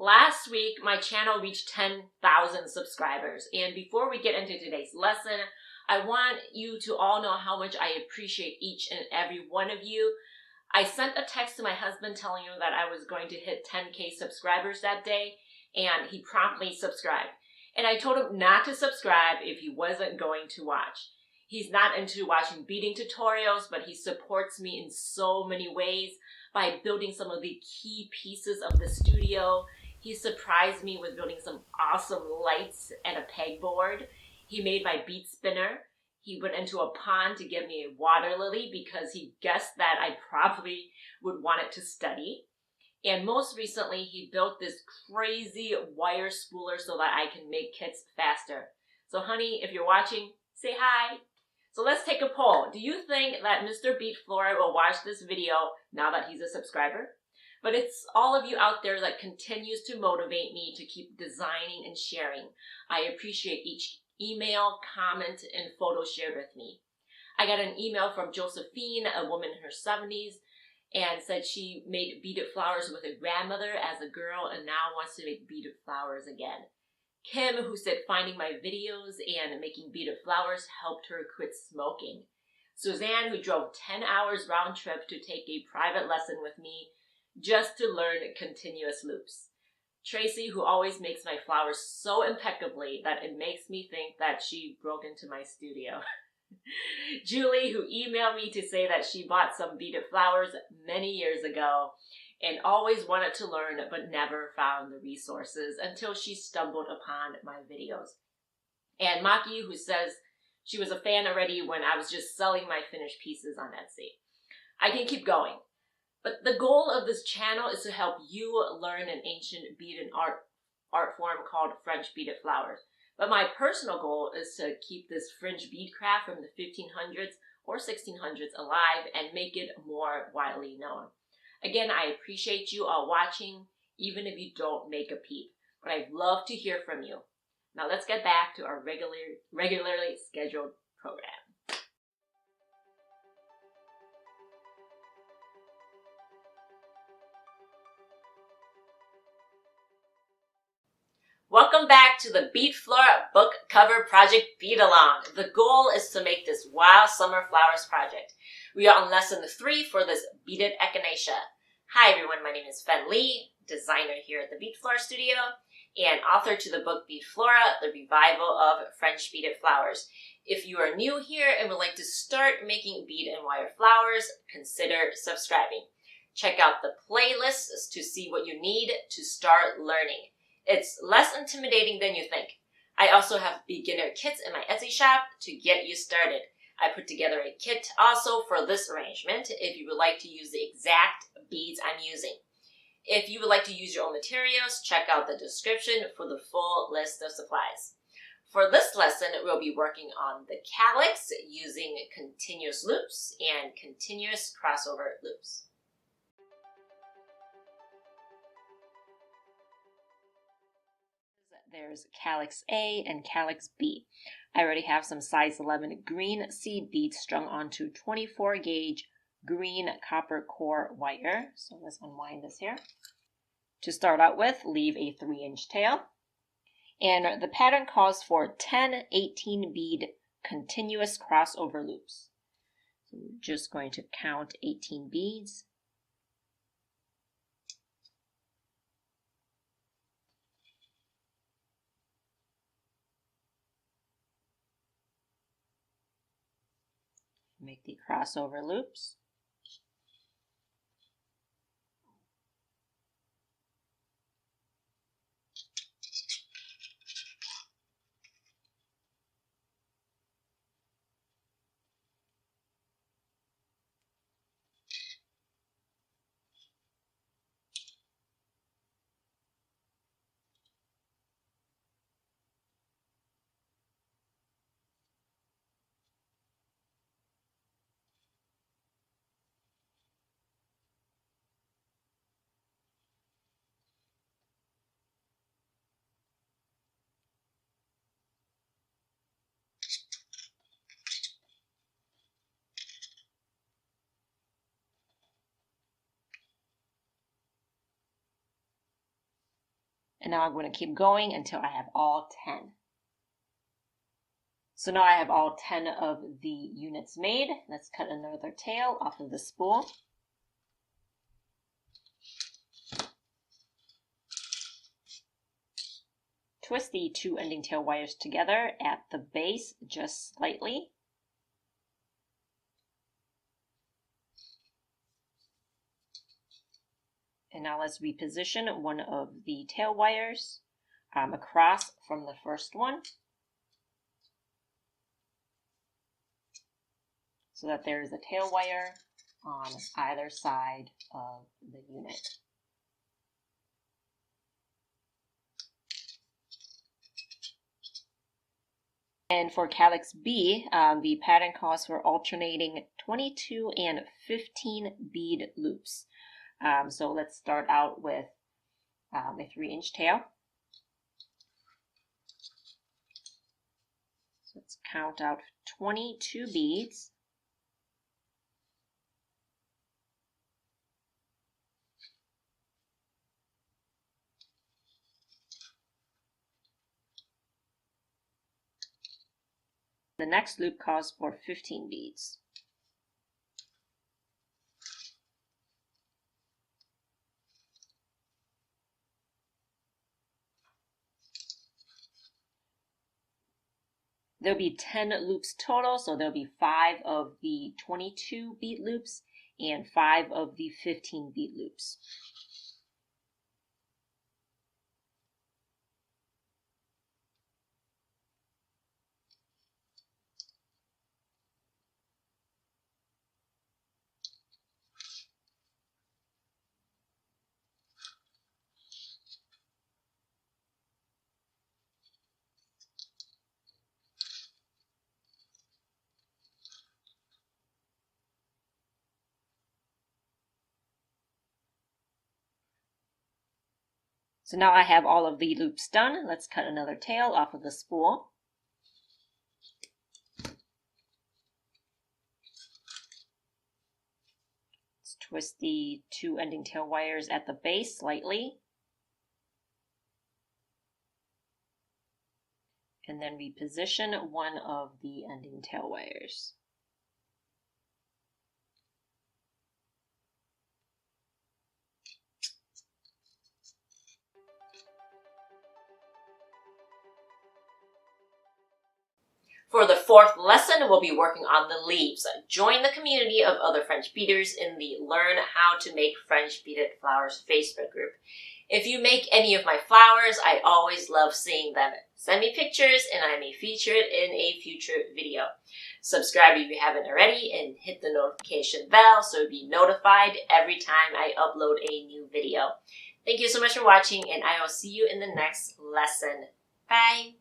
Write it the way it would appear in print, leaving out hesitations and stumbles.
Last week, my channel reached 10,000 subscribers, and before we get into today's lesson, I want you to all know how much I appreciate each and every one of you. I sent a text to my husband telling him that I was going to hit 10K subscribers that day, and he promptly subscribed. And I told him not to subscribe if he wasn't going to watch. He's not into watching beading tutorials, but he supports me in so many ways by building some of the key pieces of the studio. He surprised me with building some awesome lights and a pegboard. He made my bead spinner. He went into a pond to give me a water lily because he guessed that I probably would want it to study. And most recently, he built this crazy wire spooler so that I can make kits faster. So honey, if you're watching, say hi. So let's take a poll. Do you think that Mr. Bead Flora will watch this video now that he's a subscriber? But it's all of you out there that continues to motivate me to keep designing and sharing. I appreciate each email, comment, and photo shared with me. I got an email from Josephine, a woman in her 70s, and said she made beaded flowers with her grandmother as a girl and now wants to make beaded flowers again. Kim, who said finding my videos and making beaded flowers helped her quit smoking. Suzanne, who drove 10 hours round trip to take a private lesson with me just to learn continuous loops. Tracy, who always makes my flowers so impeccably that it makes me think that she broke into my studio. Julie, who emailed me to say that she bought some beaded flowers many years ago and always wanted to learn but never found the resources until she stumbled upon my videos. And Maki, who says she was a fan already when I was just selling my finished pieces on Etsy. I can keep going. But the goal of this channel is to help you learn an ancient beaded art form called French beaded flowers. But my personal goal is to keep this French bead craft from the 1500s or 1600s alive and make it more widely known. Again, I appreciate you all watching, even if you don't make a peep. But I'd love to hear from you. Now let's get back to our regularly scheduled program. Welcome back to the Bead Flora book cover project Bead Along. The goal is to make this wild summer flowers project. We are on lesson 3 for this beaded Echinacea. Hi everyone, my name is Fen Lee, designer here at the Bead Flora studio and author to the book Bead Flora, the revival of French beaded flowers. If you are new here and would like to start making bead and wire flowers, consider subscribing. Check out the playlists to see what you need to start learning. It's less intimidating than you think. I also have beginner kits in my Etsy shop to get you started. I put together a kit also for this arrangement if you would like to use the exact beads I'm using. If you would like to use your own materials, check out the description for the full list of supplies. For this lesson, we'll be working on the calyx using continuous loops and continuous crossover loops. There's Calyx A and Calyx B. I already have some size 11 green seed beads strung onto 24 gauge green copper core wire. So let's unwind this here. To start out with, leave a 3-inch tail. And the pattern calls for 10 18 bead continuous crossover loops. So we're just going to count 18 beads. Make the crossover loops. And now I'm going to keep going until I have all 10. So now I have all 10 of the units made. Let's cut another tail off of the spool. Twist the 2 ending tail wires together at the base just slightly. And now let's reposition one of the tail wires across from the first one, so that there is a tail wire on either side of the unit. And for Calyx B, the pattern calls for alternating 22 and 15 bead loops. So let's start out with a 3-inch tail. So let's count out 22 beads. The next loop calls for 15 beads. There'll be 10 loops total, so there'll be 5 of the 22 bead loops and 5 of the 15 bead loops. So now I have all of the loops done. Let's cut another tail off of the spool. Let's twist the 2 ending tail wires at the base slightly. And then reposition one of the ending tail wires. For the 4th lesson, we'll be working on the leaves. Join the community of other French beaders in the Learn How to Make French Beaded Flowers Facebook group. If you make any of my flowers, I always love seeing them. Send me pictures and I may feature it in a future video. Subscribe if you haven't already and hit the notification bell so you'll be notified every time I upload a new video. Thank you so much for watching and I will see you in the next lesson. Bye!